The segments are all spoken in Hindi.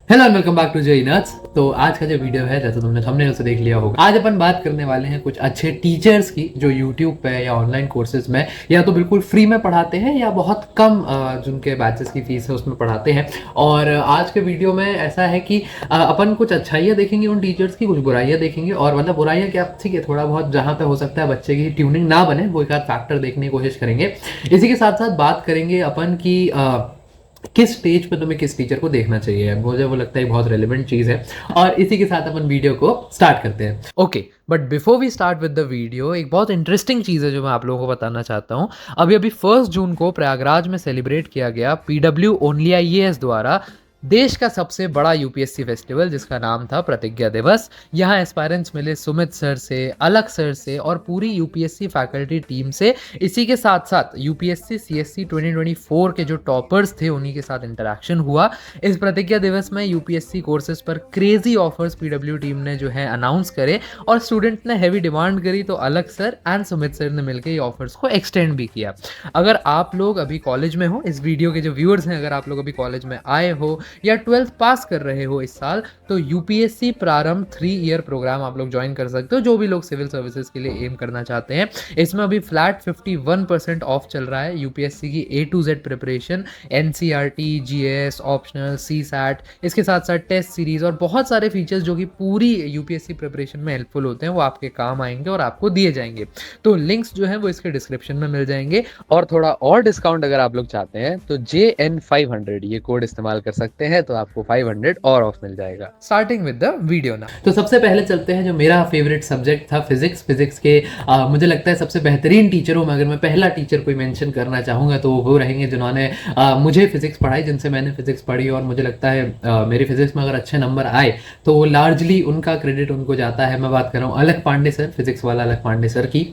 Hello and welcome back to JEE Nuts. तो आज का जो वीडियो है, जैसे तुमने थंबनेल से देख लिया होगा, आज अपन बात करने वाले हैं कुछ अच्छे टीचर्स की जो यूट्यूब पे या ऑनलाइन कोर्सेज में या तो बिल्कुल फ्री में पढ़ाते हैं या बहुत कम जिनके बैचेस की फीस है उसमें पढ़ाते हैं। और आज के वीडियो में ऐसा है कि अपन कुछ अच्छाइयाँ देखेंगे उन टीचर्स की, कुछ बुराइयाँ देखेंगे। और मतलब बुराइयाँ क्या, ठीक है, थोड़ा बहुत जहाँ पे हो सकता है बच्चे की ट्यूनिंग ना बने वो एक आध फैक्टर देखने की कोशिश करेंगे। इसी के साथ साथ बात करेंगे अपन की किस स्टेज पे तुम्हें किस टीचर को देखना चाहिए। मुझे वो लगता है बहुत रेलिवेंट चीज़ है। और इसी के साथ अपन वीडियो को स्टार्ट करते हैं। Okay, but before we start with the video, एक बहुत इंटरेस्टिंग चीज़ है जो मैं आप लोगों को बताना चाहता हूँ। अभी अभी 1 जून को प्रयागराज में सेलिब्रेट किया गया PW ओनली IAS द्वारा देश का सबसे बड़ा यूपीएससी फेस्टिवल, जिसका नाम था प्रतिज्ञा दिवस। यहाँ एस्पायरेंट्स मिले सुमित सर से, अलख सर से और पूरी यूपीएससी फैकल्टी टीम से। इसी के साथ साथ यूपीएससी सीएससी 2024 के जो टॉपर्स थे उन्हीं के साथ इंटरेक्शन हुआ। इस प्रतिज्ञा दिवस में यूपीएससी कोर्सेज पर क्रेजी ऑफर्स पीडब्ल्यू टीम ने जो है अनाउंस करे और स्टूडेंट ने हैवी डिमांड करी तो अलख सर एंड सुमित सर ने मिलकर ये ऑफर्स को एक्सटेंड भी किया। अगर आप लोग अभी कॉलेज में हो, इस वीडियो के जो व्यूअर्स हैं, अगर आप लोग अभी कॉलेज में आए हो या 12th पास कर रहे हो इस साल, तो यूपीएससी प्रारंभ 3 ईयर प्रोग्राम आप लोग ज्वाइन कर सकते हो। जो भी लोग सिविल सर्विसेज के लिए एम करना चाहते हैं, इसमें अभी फ्लैट 51% ऑफ चल रहा है। यूपीएससी की A to Z preparation, NCERT, GS, optional, CSAT, इसके साथ साथ टेस्ट सीरीज और बहुत सारे फीचर्स जो कि पूरी यूपीएससी प्रिपरेशन में हेल्पफुल होते हैं, वो आपके काम आएंगे और आपको दिए जाएंगे। तो लिंक्स जो है वो इसके डिस्क्रिप्शन में मिल जाएंगे। और थोड़ा और डिस्काउंट अगर आप लोग चाहते हैं तो JN500 ये कोड इस्तेमाल कर सकते हैं, तो आपको 500 और ऑफ मिल जाएगा। स्टार्टिंग विद द वीडियो ना, तो सबसे पहले चलते हैं जो मेरा फेवरेट सब्जेक्ट था, फिजिक्स के मुझे लगता है सबसे बेहतरीन टीचरों में अगर मैं पहला टीचर कोई मेंशन करना चाहूँगा तो वो रहेंगे जिन्होंने मुझे फिजिक्स पढ़ाई, जिनसे मैंने फिजिक्स पढ़ी। और मुझे लगता है मेरी फिजिक्स में अगर अच्छे नंबर आए तो वो लार्जली उनका क्रेडिट उनको जाता है। मैं बात कर रहा हूँ अलख पांडे सर, फिजिक्स वाला अलख पांडे सर की।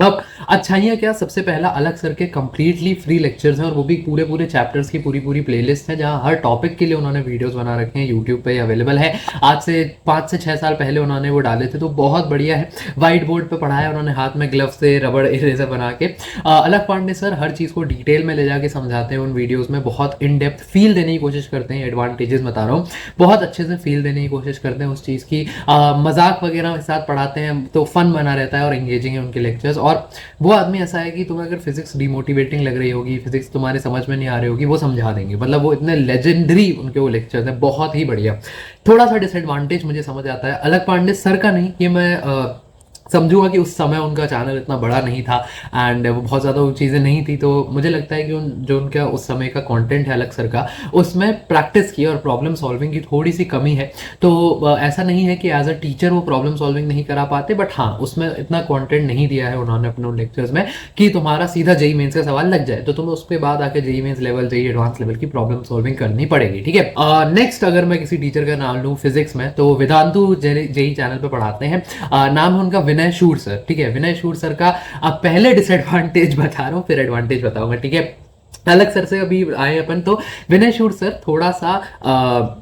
अब अच्छाइयाँ क्या, सबसे पहला अलग सर के कंप्लीटली फ्री लेक्चर्स हैं और वो भी पूरे पूरे चैप्टर्स की पूरी प्लेलिस्ट है, जहाँ हर टॉपिक के लिए उन्होंने वीडियोस बना रखे हैं, यूट्यूब पे अवेलेबल है। आज से 5 से 6 साल पहले उन्होंने वो डाले थे, तो बहुत बढ़िया है। वाइट बोर्ड पे पढ़ाया उन्होंने, हाथ में ग्लव से रबड़ इरेजर बना के। अलग पांडे सर हर चीज़ को डिटेल में ले जाके समझाते हैं उन वीडियोज़ में, बहुत इन डेप्थ फील देने की कोशिश करते हैं। एडवांटेजेस बता रहा हूँ, बहुत अच्छे से फील देने की कोशिश करते हैं उस चीज़ की। मजाक वगैरह के साथ पढ़ाते हैं तो फन बना रहता है और एंगेजिंग है उनके लेक्चर्स। और वो आदमी ऐसा है कि तुम्हें अगर फिजिक्स डिमोटिवेटिंग लग रही होगी, फिजिक्स तुम्हारे समझ में नहीं आ रही होगी, वो समझा देंगे। मतलब वो इतने लेजेंडरी उनके वो लेक्चर्स हैं, बहुत ही बढ़िया। थोड़ा सा डिसएडवांटेज मुझे समझ आता है अलग पांडे सर का, नहीं कि मैं समझूंगा कि उस समय उनका चैनल इतना बड़ा नहीं था एंड वो बहुत ज़्यादा वो चीज़ें नहीं थी, तो मुझे लगता है कि जो उनका उस समय का कंटेंट है अलग सर का, उसमें प्रैक्टिस की और प्रॉब्लम सॉल्विंग की थोड़ी सी कमी है। तो ऐसा नहीं है कि एज अ टीचर वो प्रॉब्लम सॉल्विंग नहीं करा पाते, बट हाँ उसमें इतना कंटेंट नहीं दिया है उन्होंने अपने लेक्चर्स में कि तुम्हारा सीधा जेई मेंस का सवाल लग जाए तो तुम्हें उसके बाद आके JEE Mains level, JEE advance level की प्रॉब्लम सॉल्विंग करनी पड़ेगी। ठीक है, नेक्स्ट अगर मैं किसी टीचर का नाम लूँ फिजिक्स में, तो वेदांतु जेई चैनल पर पढ़ाते हैं। नाम है उनका विनय शूर सर। ठीक है, विनय शूर सर का अब पहले डिसएडवांटेज बता रहा हूँ, फिर एडवांटेज बताऊंगा। ठीक है, अलग सर से अभी आए अपन, तो विनय शूर सर थोड़ा सा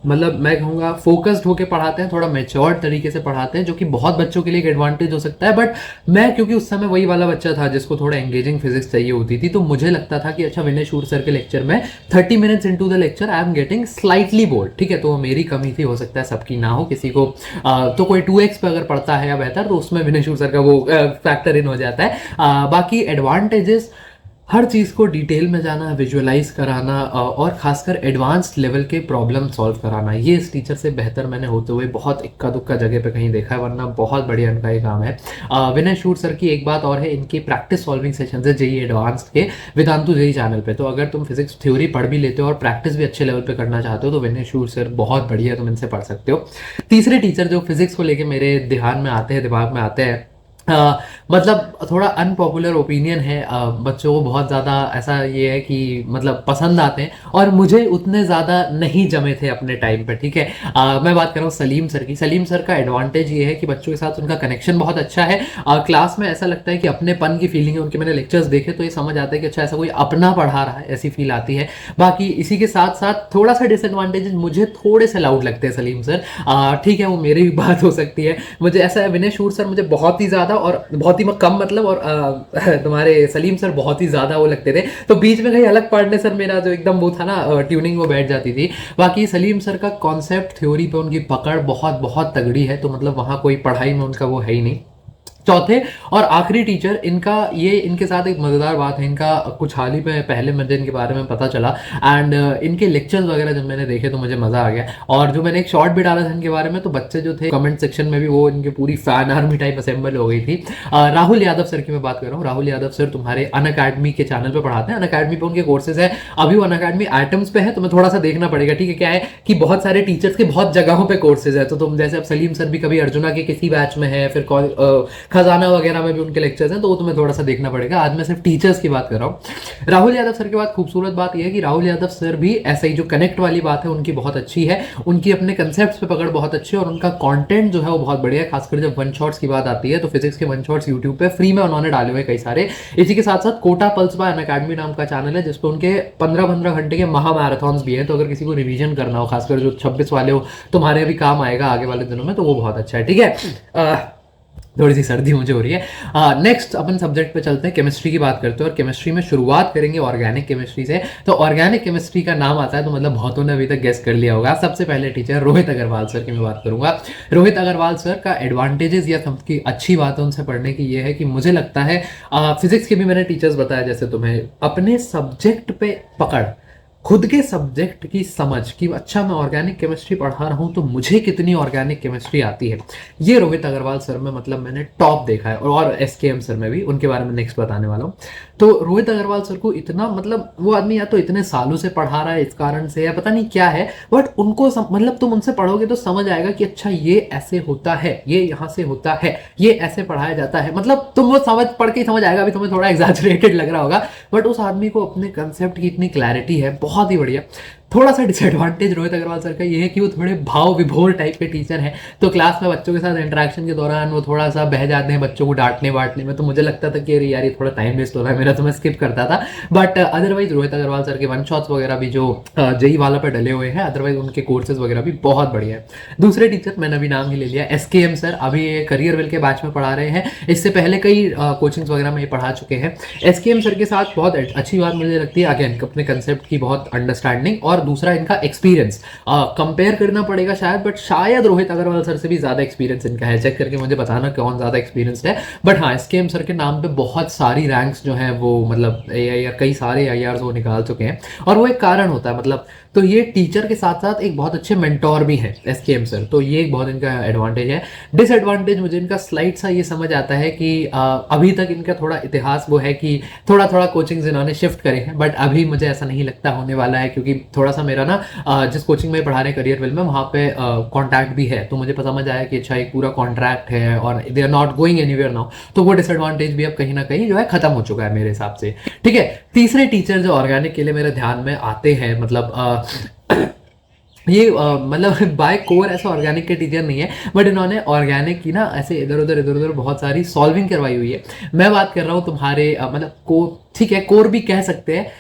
मतलब मैं कहूँगा फोकस्ड होकर पढ़ाते हैं, थोड़ा मेच्योर्ड तरीके से पढ़ाते हैं, जो कि बहुत बच्चों के लिए एक एडवांटेज हो सकता है। बट मैं क्योंकि उस समय वही वाला बच्चा था जिसको थोड़ा एंगेजिंग फिजिक्स चाहिए होती थी, तो मुझे लगता था कि अच्छा विनय शूर सर के लेक्चर में 30 minutes into the lecture I am getting slightly board. ठीक है, तो मेरी कमी थी, हो सकता है सबकी ना हो, किसी को तो कोई 2x पे अगर पढ़ता है या बेहतर, तो उसमें विनय शूर सर का वो फैक्टर इन हो जाता है। बाकी एडवांटेजेस, हर चीज़ को डिटेल में जाना, विजुअलाइज कराना और खासकर एडवांस्ड लेवल के प्रॉब्लम सॉल्व कराना, ये इस टीचर से बेहतर मैंने होते हुए बहुत इक्का दुक्का जगह पे कहीं देखा है, वरना बहुत बढ़िया इनका ये काम है। विनय शूर सर की एक बात और है, इनके प्रैक्टिस सॉल्विंग सेशन है जेई एडवांस्ड के वेदांतु जेई चैनल पे। तो अगर तुम फिजिक्स थ्योरी पढ़ भी लेते हो और प्रैक्टिस भी अच्छे लेवल पे करना चाहते हो तो विनय शूर सर बहुत बढ़िया, तुम इनसे पढ़ सकते हो। तीसरे टीचर जो फिजिक्स को लेके मेरे ध्यान में आते हैं, दिमाग में आते हैं, मतलब थोड़ा अनपॉपुलर ओपिनियन है, बच्चों को बहुत ज़्यादा ऐसा ये है कि मतलब पसंद आते हैं और मुझे उतने ज़्यादा नहीं जमे थे अपने टाइम पर। ठीक है, मैं बात कर रहा हूँ सलीम सर की। सलीम सर का एडवांटेज ये है कि बच्चों के साथ उनका कनेक्शन बहुत अच्छा है। क्लास में ऐसा लगता है कि अपनेपन की फीलिंग है उनके। मैंने लेक्चर्स देखे तो ये समझ आता है कि अच्छा ऐसा कोई अपना पढ़ा रहा है, ऐसी फील आती है। बाकी इसी के साथ साथ थोड़ा सा डिसएडवांटेज मुझे थोड़े से लाउड लगते हैं सलीम सर। ठीक है, वो मेरी भी बात हो सकती है। मुझे ऐसा है, विनय शूर सर मुझे बहुत ही ज़्यादा ज़्यादा और बहुत ही कम मतलब, और तुम्हारे सलीम सर बहुत ही ज़्यादा वो लगते थे, तो बीच में कहीं अलग पढ़ने सर मेरा जो एकदम वो था ना ट्यूनिंग वो बैठ जाती थी। बाकी सलीम सर का कॉन्सेप्ट थ्योरी पे उनकी पकड़ बहुत बहुत तगड़ी है, तो मतलब वहाँ कोई पढ़ाई में उनका वो है ही नहीं। चौथे और आखिरी टीचर इनका, ये इनके साथ एक मज़ेदार बात है, इनका कुछ हाल ही में पहले मुझे इनके बारे में पता चला, एंड इनके लेक्चर्स वगैरह जब मैंने देखे तो मुझे मज़ा आ गया। और जो मैंने एक शॉर्ट भी डाला था इनके बारे में, तो बच्चे जो थे कमेंट सेक्शन में भी वो इनके पूरी फैन आर्मी टाइप असेंबल हो गई थी। राहुल यादव सर की मैं बात कर रहा हूँ। राहुल यादव सर तुम्हारे अनअकैडमी के चैनल पर पढ़ाते हैं, अनअकैडमी पे उनके कोर्सेज है, अभी वो अनअकैडमी आइटम्स पे है, तुम्हें थोड़ा सा देखना पड़ेगा, ठीक है। क्या है कि बहुत सारे टीचर्स के बहुत जगहों पे कोर्सेज है, तो तुम जैसे अब सलीम सर भी कभी अर्जुना के किसी बैच में है, फिर खजाना वगैरह में भी उनके लेक्चर्स हैं, तो वो तुम्हें थोड़ा सा देखना पड़ेगा। आज मैं सिर्फ टीचर्स की बात कर रहा हूँ। राहुल यादव सर के बाद खूबसूरत बात यह है कि राहुल यादव सर भी ऐसा ही, जो कनेक्ट वाली बात है उनकी बहुत अच्छी है, उनकी अपने कंसेप्ट पे पकड़ बहुत अच्छी है, और उनका कंटेंट जो है वो बहुत बढ़िया है। खासकर जब वन शॉट्स की बात आती है, तो फिजिक्स के वन शॉट्स यूट्यूब पे फ्री में उन्होंने डाले हुए कई सारे। इसी के साथ साथ कोटा पल्स बाय अनअकैडमी नाम का चैनल है, जिसपे उनके 15-15 घंटे के महा मैराथन्स भी है, तो अगर किसी को रिवीजन करना हो, खासकर जो 26 वाले हो, तुम्हारे भी काम आएगा आगे वाले दिनों में, तो वो बहुत अच्छा है, ठीक है। थोड़ी सी सर्दी मुझे हो रही है। नेक्स्ट अपन सब्जेक्ट पे चलते हैं, केमिस्ट्री की बात करते हैं, और केमिस्ट्री में शुरुआत करेंगे ऑर्गेनिक केमिस्ट्री से। तो ऑर्गेनिक केमिस्ट्री का नाम आता है तो मतलब बहुतों ने अभी तक गेस कर लिया होगा। सबसे पहले टीचर रोहित अग्रवाल सर की मैं बात करूंगा। रोहित अग्रवाल सर का एडवांटेजेस या सबकी अच्छी बात है उनसे पढ़ने की ये है कि मुझे लगता है फिजिक्स के भी मैंने टीचर्स बताया, जैसे तुम्हें अपने सब्जेक्ट पे पकड़, खुद के सब्जेक्ट की समझ कि अच्छा मैं ऑर्गेनिक केमिस्ट्री पढ़ा रहा हूँ तो मुझे कितनी ऑर्गेनिक केमिस्ट्री आती है, ये रोहित अग्रवाल सर में मतलब मैंने टॉप देखा है। और एसकेएम सर में भी, उनके बारे में नेक्स्ट बताने वाला हूँ। तो रोहित अग्रवाल सर को इतना मतलब वो आदमी या तो इतने सालों से पढ़ा रहा है इस कारण से, या पता नहीं क्या है, बट उनको मतलब तुम उनसे पढ़ोगे तो समझ आएगा कि अच्छा ये ऐसे होता है, ये यहाँ से होता है, ये ऐसे पढ़ाया जाता है, मतलब तुम वो समझ पढ़ के समझ आएगा। अभी तुम्हें थोड़ा एग्जैजरेटेड लग रहा होगा, बट उस आदमी को अपने कंसेप्ट की इतनी क्लैरिटी है, बहुत ही बढ़िया। थोड़ा सा डिसएडवांटेज रोहित अग्रवाल सर का ये है कि वो थोड़े भाव विभोर टाइप के टीचर हैं, तो क्लास में बच्चों के साथ इंटरेक्शन के दौरान वो थोड़ा सा बह जाते हैं बच्चों को डांटने वाटने में, तो मुझे लगता था कि अरे यार ये थोड़ा टाइम वेस्ट हो रहा है मेरा, तो मैं स्किप करता था। But otherwise Rohit Agarwal sir के वन शॉट्स वगैरह भी जो जेई वाला पे डले हुए हैं, अदरवाइज उनके कोर्सेज वगैरह भी बहुत बढ़िया है। दूसरे टीचर मैंने अभी नाम ही ले लिया, एसकेएम सर, अभी ये करियर वेल के बैच में पढ़ा रहे हैं, इससे पहले कई कोचिंग्स वगैरह में ये पढ़ा चुके हैं। एसकेएम सर के साथ बहुत अच्छी बात मुझे लगती है, अगेन अपने कंसेप्ट की बहुत अंडरस्टैंडिंग, और दूसरा इनका एक्सपीरियंस। कंपेयर करना पड़ेगा शायद, बट शायद रोहित अग्रवाल सर से भी ज्यादा एक्सपीरियंस इनका है। चेक करके मुझे बताना कौन ज्यादा एक्सपीरियंस है। बट हाँ, एसकेएम सर के नाम पे बहुत सारी रैंक्स जो हैं वो मतलब कई सारे आईआर्स वो निकाल चुके हैं, और वो एक कारण होता है मतलब। तो ये टीचर के साथ साथ एक बहुत अच्छे मेंटोर भी हैं एसकेएम सर, तो ये एक बहुत इनका एडवांटेज है। डिसएडवांटेज मुझे इनका स्लाइड सा ये समझ आता है कि अभी तक इनका थोड़ा इतिहास वो है कि थोड़ा थोड़ा कोचिंग्स इन्होंने शिफ्ट करे हैं, बट अभी मुझे ऐसा नहीं लगता होने वाला है, क्योंकि थोड़ा सा मेरा ना जिस कोचिंग में पढ़ा रहे करियर वेल में, वहाँ पे कॉन्टैक्ट भी है, तो मुझे समझ आया कि अच्छा एक पूरा कॉन्ट्रैक्ट है और they are not going anywhere now, तो वो डिसएडवांटेज भी अब कहीं ना कहीं जो है खत्म हो चुका है मेरे हिसाब से, ठीक है। तीसरे टीचर जो ऑर्गेनिक के लिए मेरे ध्यान में आते हैं, मतलब ये मतलब बाय कोर ऐसा ऑर्गेनिक के टीचर नहीं है, बट इन्होंने ऑर्गेनिक की ना ऐसे इधर उधर बहुत सारी सॉल्विंग करवाई हुई है। मैं बात कर रहा हूँ तुम्हारे मतलब को, ठीक है, कोर भी कह सकते हैं,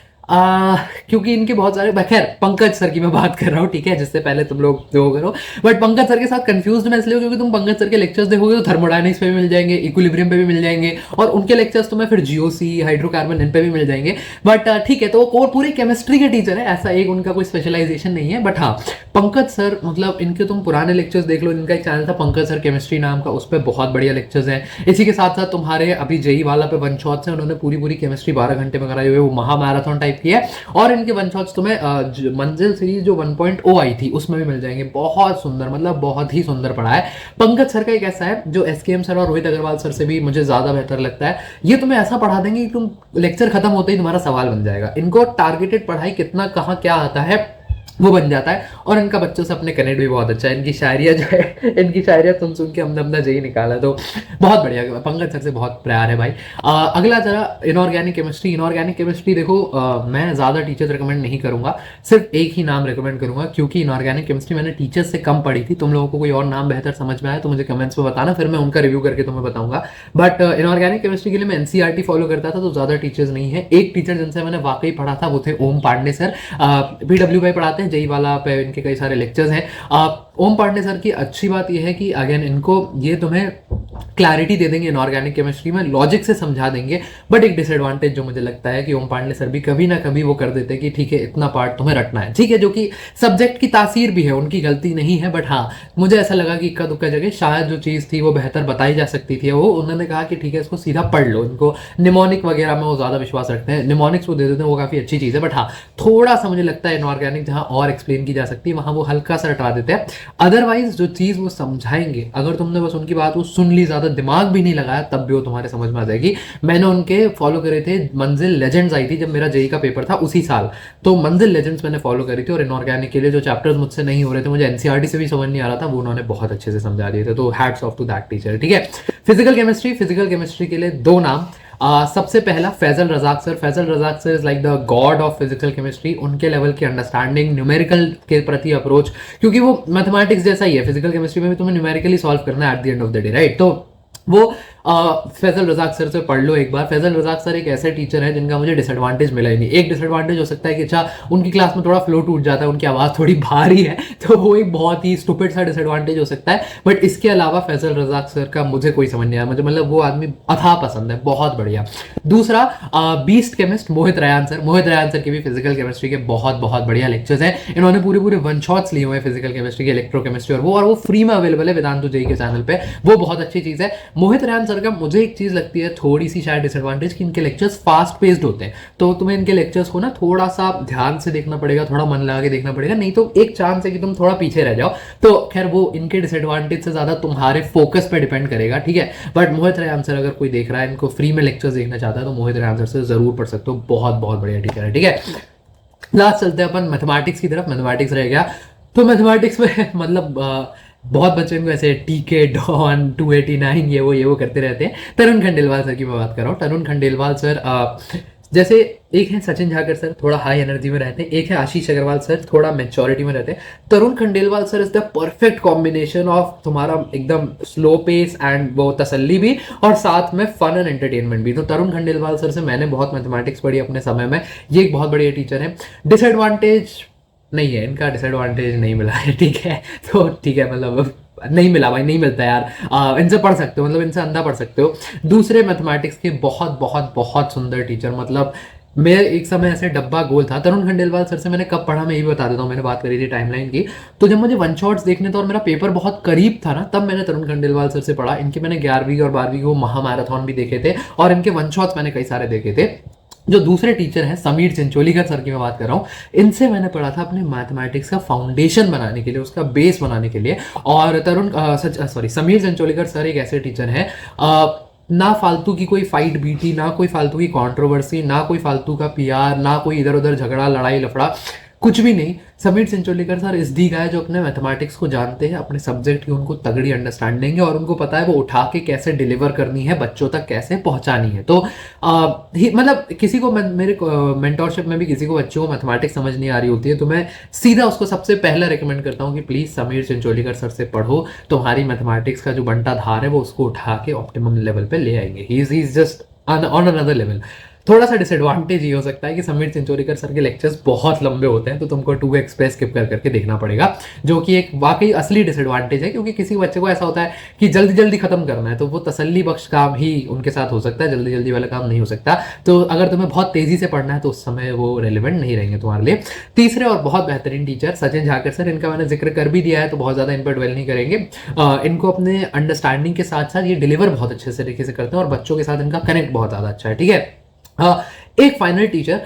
क्योंकि इनके बहुत सारे, खैर पंकज सर की मैं बात कर रहा हूँ, ठीक है, जिससे पहले तुम लोग जो करो, बट पंकज सर के साथ कंफ्यूज मैं इसलिए क्योंकि तुम पंकज सर के लेक्चर्स देखोगे तो थर्मोडायनेमिक्स पे भी मिल जाएंगे, इक्विलिब्रियम पे भी मिल जाएंगे, और उनके लेक्चर्स तुम्हें फिर जीओसी, हाइड्रोकार्बन, इन पे भी मिल जाएंगे। बट ठीक है, तो वो कोर पूरी केमिस्ट्री के टीचर है, ऐसा एक उनका कोई स्पेशलाइजेशन नहीं है। बट हाँ, पंकज सर मतलब इनके तुम पुराने लेक्चर्स देख लो, इनका एक चैनल था पंकज सर केमिस्ट्री नाम का, उस पर बहुत बढ़िया लेक्चर्स हैं। इसी के साथ साथ तुम्हारे अभी जेई वाला पे वन शॉट्स हैं, उन्होंने पूरी केमिस्ट्री 12 घंटे में कराई हुई, वो महा मैराथन टाइप की है, और इनके वन शॉट्स तुम्हें मंजिल सीरीज जो 1.0 आई थी उसमें भी मिल जाएंगे, बहुत सुंदर, मतलब बहुत ही सुंदर पढ़ा है। पंकज सर का एक ऐसा है जो एसकेएम सर और रोहित अग्रवाल सर से भी मुझे ज्यादा बेहतर लगता है। ये तुम्हें ऐसा पढ़ा देंगे कि तुम लेक्चर खत्म होते ही तुम्हारा सवाल बन जाएगा। इनको टारगेटेड पढ़ाई कितना कहाँ क्या आता है वो बन जाता है, और इनका बच्चों से अपने कनेक्ट भी बहुत अच्छा है। इनकी शायरिया जो है, इनकी शायरिया सुन के हमने अपना जेई निकाला, तो बहुत बढ़िया, पंकज सर से बहुत प्यार है भाई। अगला जरा इनऑर्गेनिक केमिस्ट्री। इनऑर्गेनिक केमिस्ट्री देखो, मैं ज़्यादा टीचर्स रिकमेंड नहीं करूंगा, सिर्फ एक ही नाम रिकमेंड करूंगा, क्योंकि इनऑर्गेनिक केमिस्ट्री मैंने टीचर्स से कम पढ़ी थी। तुम लोगों को कोई और नाम बेहतर समझ में आया तो मुझे कमेंट्स में बताना, फिर मैं उनका रिव्यू करके तुम्हें बताऊंगा। बट इनऑर्गेनिक केमिस्ट्री के लिए मैं एनसीईआरटी फॉलो करता था, तो ज़्यादा टीचर्स नहीं है। एक टीचर जिनसे मैंने वाकई पढ़ा था वो थे ओम पांडे सर, पीडब्ल्यू भाई पढ़ाते हैं, जेई वाला पे इनके कई सारे लेक्चर्स हैं। ओम पांडे सर की अच्छी बात यह है कि अगेन इनको ये तुम्हें क्लैरिटी दे देंगे इनऑर्गेनिक केमिस्ट्री में, लॉजिक से समझा देंगे। बट एक डिसएडवांटेज जो मुझे लगता है कि ओम पांडे सर भी कभी ना कभी वो कर देते हैं कि ठीक है इतना पार्ट तुम्हें रटना है, ठीक है, जो कि सब्जेक्ट की तासीर भी है, उनकी गलती नहीं है। बट हाँ, मुझे ऐसा लगा कि इक्का दुक्का जगह शायद जो चीज़ थी वो बेहतर बताई जा सकती थी। वो उन्होंने कहा कि ठीक है इसको सीधा पढ़ लो, इनको निमोनिक वगैरह में वो ज़्यादा विश्वास रखते हैं, निमोनिक्स वो दे देते हैं, वो काफ़ी अच्छी चीज़ है। बट हाँ, थोड़ा सा मुझे लगता है इनऑर्गेनिक जहाँ और एक्सप्लेन की जा सकती है वहाँ वो हल्का सा रटवा देते हैं। अदरवाइज जो चीज़ वो समझाएंगे, अगर तुमने बस उनकी बात वो सुन ली, ज़्यादा दिमाग भी नहीं लगाया, तब भी वो तुम्हारे समझ में आ जाएगी। मैंने उनके फॉलो करे थे, मंजिल लेजेंड्स आई थी जब मेरा जेई का पेपर था उसी साल, तो मंजिल लेजेंड्स मैंने फॉलो करी थी। और इनऑर्गेनिक के लिए जो चैप्टर्स मुझसे नहीं हो रहे थे, मुझे एनसीईआरटी से भी समझ नहीं आ रहा था, वो उन्होंने बहुत अच्छे से समझा दिए थे। तो hats off to that teacher. ठीक है, फिजिकल केमिस्ट्री के लिए दो नाम। सबसे पहला Faisal Razak sir. Faisal Razak sir is like the god of physical chemistry. उनके लेवल की अंडरस्टैंडिंग, न्यूमेरिकल के प्रति अप्रोच, क्योंकि वो मैथमेटिक्स जैसा ही है, फिजिकल केमिस्ट्री में भी तुम्हें न्यूमेरिकली सॉल्व करना है at the end of the day, right. तो वो फैजल रजाक सर से पढ़ लो एक बार। फैजल रजाक सर एक ऐसे टीचर है जिनका मुझे डिसएडवांटेज मिला ही नहीं। एक डिसएडवांटेज हो सकता है कि अच्छा उनकी क्लास में थोड़ा फ्लो टूट जाता है, उनकी आवाज़ थोड़ी भारी है, तो वो एक बहुत ही स्टूपिड सा डिसएडवांटेज हो सकता है। बट इसके अलावा फैजल रजाक सर का मुझे कोई समझ नहीं आया, मुझे मतलब वो आदमी अथाह पसंद है, बहुत बढ़िया। दूसरा बीस्ट केमिस्ट मोहित रयान सर। मोहित रयान सर के भी फिजिकल केमिस्ट्री के बहुत बहुत बढ़िया लेक्चर्स हैं। इन्होंने पूरे वन शॉट्स लिए हुए हैं फिजिकल केमिस्ट्री के, इलेक्ट्रोकेमिस्ट्री, और वो फ्री में अवेलेबल है वेदांतु जेई के चैनल पे, वो बहुत अच्छी चीज़ है। मोहित रयान सर का मुझे एक चीज़ लगती है थोड़ी सी शायद डिसएडवांटेज कि इनके लेक्चर्स फास्ट पेस्ड होते हैं, तो तुम्हें इनके लेक्चर्स को ना थोड़ा सा ध्यान से देखना पड़ेगा, थोड़ा मन लगा के देखना पड़ेगा, नहीं तो एक चांस है कि तुम थोड़ा पीछे रह जाओ। तो खैर वो इनके डिसएडवांटेज से ज़्यादा तुम्हारे फोकस पे डिपेंड करेगा, ठीक है। बट मोहित रयान सर अगर कोई देख रहा है, इनको फ्री में लेक्चर्स देखना चाहता है, तो मोहित रयान सर से जरूर पढ़ सकते हो, बहुत बहुत बढ़िया टीचर है, ठीक है। लास्ट चलते हैं अपन मैथमेटिक्स की तरफ। मैथमेटिक्स रह गया, तो मैथमेटिक्स में मतलब बहुत बच्चे इनको ऐसे टीके डॉन 289 ये वो करते रहते हैं। तरुण खंडेलवाल सर की मैं बात कर रहा हूँ। तरुण खंडेलवाल सर जैसे एक है सचिन झाकर सर, थोड़ा हाई एनर्जी में रहते हैं, एक है आशीष अग्रवाल सर, थोड़ा मेच्योरिटी में रहते हैं। Tarun Khandelwal sir is the perfect combination of तुम्हारा एकदम स्लो पेस एंड वो तसल्ली भी, और साथ में फन एंड एंटरटेनमेंट भी। तो तरुण खंडेलवाल सर से मैंने बहुत मैथमेटिक्स पढ़ी अपने समय में, ये एक बहुत बढ़िया टीचर है। डिसएडवांटेज नहीं है इनका, डिसएडवांटेज नहीं मिला है, ठीक है। तो ठीक है, मतलब नहीं मिला भाई, नहीं मिलता यार। इनसे पढ़ सकते हो, मतलब इनसे अंधा पढ़ सकते हो। दूसरे मैथमेटिक्स के बहुत बहुत बहुत सुंदर टीचर, मतलब मैं एक समय ऐसे डब्बा गोल था। तरुण खंडेलवाल सर से मैंने कब पढ़ा मैं ये भी बता देता हूँ, मैंने बात करी थी टाइमलाइन की। तो जब मुझे वन शॉट्स देखने थे और मेरा पेपर बहुत करीब था ना, तब मैंने तरुण खंडेलवाल सर से पढ़ा। इनके मैंने 11वीं और 12वीं को महामैराथन भी देखे थे, और इनके वन शॉट्स मैंने कई सारे देखे थे। जो दूसरे टीचर हैं समीर चिंचोलीकर सर की मैं बात कर रहा हूँ, इनसे मैंने पढ़ा था अपने मैथमेटिक्स का फाउंडेशन बनाने के लिए, उसका बेस बनाने के लिए। और समीर चिंचोलीकर सर एक ऐसे टीचर हैं, ना फालतू की कोई फाइट बीटी, ना कोई फालतू की कंट्रोवर्सी, ना कोई फालतू का पीआर, ना कोई इधर उधर झगड़ा लड़ाई लफड़ा, कुछ भी नहीं। समीर चिंचोलीकर सर इस दी गाय जो अपने मैथमेटिक्स को जानते हैं, अपने सब्जेक्ट की उनको तगड़ी अंडरस्टैंडिंग है, और उनको पता है वो उठा के कैसे डिलीवर करनी है, बच्चों तक कैसे पहुंचानी है। तो मतलब किसी को मेरे मेंटोरशिप में भी किसी को बच्चों को मैथमेटिक्स समझ नहीं आ रही होती है, तो मैं सीधा उसको सबसे पहला रिकमेंड करता हूँ कि प्लीज़ समीर चिंचोलीकर सर से पढ़ो, तुम्हारी मैथमेटिक्स का जो बंटा धार है वो उसको उठा के ऑप्टिमम लेवल पे ले आएंगे। He is just on another level. थोड़ा सा डिसएडवांटेज ये हो सकता है कि समीर चिंचोलीकर सर के लेक्चर्स बहुत लंबे होते हैं, तो तुमको 2x पे स्किप कर करके देखना पड़ेगा, जो कि एक वाकई असली डिसएडवांटेज है। क्योंकि किसी बच्चे को ऐसा होता है कि जल्दी जल्दी खत्म करना है, तो वो तसल्ली बख्श काम ही उनके साथ हो सकता है, जल्दी जल्दी वाला काम नहीं हो सकता। तो अगर तुम्हें बहुत तेजी से पढ़ना है तो उस समय वो रेलिवेंट नहीं रहेंगे तुम्हारे लिए। तीसरे और बहुत बेहतरीन टीचर सचिन झाकर सर, इनका मैंने जिक्र कर भी दिया है, तो बहुत ज़्यादा इन पर ड्वेल नहीं करेंगे। इनको अपने अंडरस्टैंडिंग के साथ साथ ये डिलीवर बहुत अच्छे तरीके से करते हैं, और बच्चों के साथ इनका कनेक्ट बहुत ज़्यादा अच्छा है, ठीक है। एक final teacher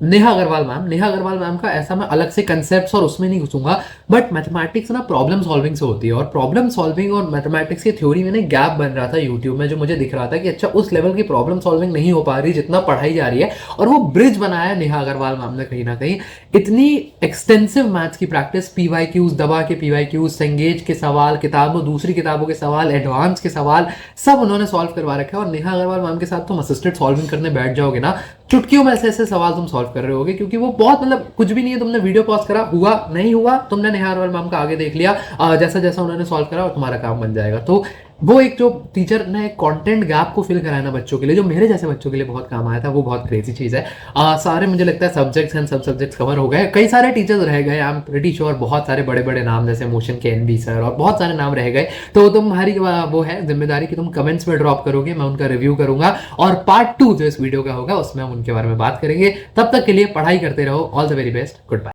Neha Agarwal ma'am. Neha Agarwal ma'am का ऐसा मैं अलग से कंसेप्ट्स और उसमें नहीं घुसूंगा, बट मैथमेटिक्स ना प्रॉब्लम सॉल्विंग से होती है, और प्रॉब्लम सॉल्विंग और मैथमेटिक्स की थ्योरी में गैप बन रहा था यूट्यूब में, जो मुझे दिख रहा था कि अच्छा उस लेवल की प्रॉब्लम सॉल्विंग नहीं हो पा रही जितना पढ़ाई जा रही है, और वो ब्रिज बनाया नेहा अग्रवाल मैम ने कहीं ना कहीं। इतनी एक्सटेंसिव मैथ्स की प्रैक्टिस, पीवाईक्यूज दबा के पीवाईक्यूज, सेंगेज के सवाल, किताबों दूसरी किताबों के सवाल, एडवांस के सवाल, सब उन्होंने सॉल्व करवा रखे हैं। और नेहा अग्रवाल मैम के साथ तुम असिस्टेड सॉल्विंग करने बैठ जाओगे ना, चुटकियों में ऐसे ऐसे सवाल तुम सॉल्व कर रहे होगे, क्योंकि वो बहुत मतलब कुछ भी नहीं है, तुमने वीडियो पॉज करा, हुआ नहीं हुआ, तुमने नेहा अग्रवाल मैम का आगे देख लिया, जैसा जैसा उन्होंने सॉल्व करा और तुम्हारा काम बन जाएगा। तो वो एक जो टीचर ने एक कंटेंट गैप को फिल कराया ना बच्चों के लिए, जो मेरे जैसे बच्चों के लिए बहुत काम आया था, वो बहुत क्रेजी चीज़ है। सारे मुझे लगता है सब्जेक्ट्स एंड सब सब्जेक्ट्स कवर हो गए, कई सारे टीचर्स रह गए, आई एम प्रीटी श्योर, बहुत सारे बड़े बड़े नाम जैसे मोशन के एनबी सर और बहुत सारे नाम रह गए। तो तुम्हारी वो है जिम्मेदारी कि तुम कमेंट्स में ड्रॉप करोगे, मैं उनका रिव्यू करूंगा और पार्ट 2 जो इस वीडियो का होगा उसमें हम उनके बारे में बात करेंगे। तब तक के लिए पढ़ाई करते रहो। All the very best, good bye.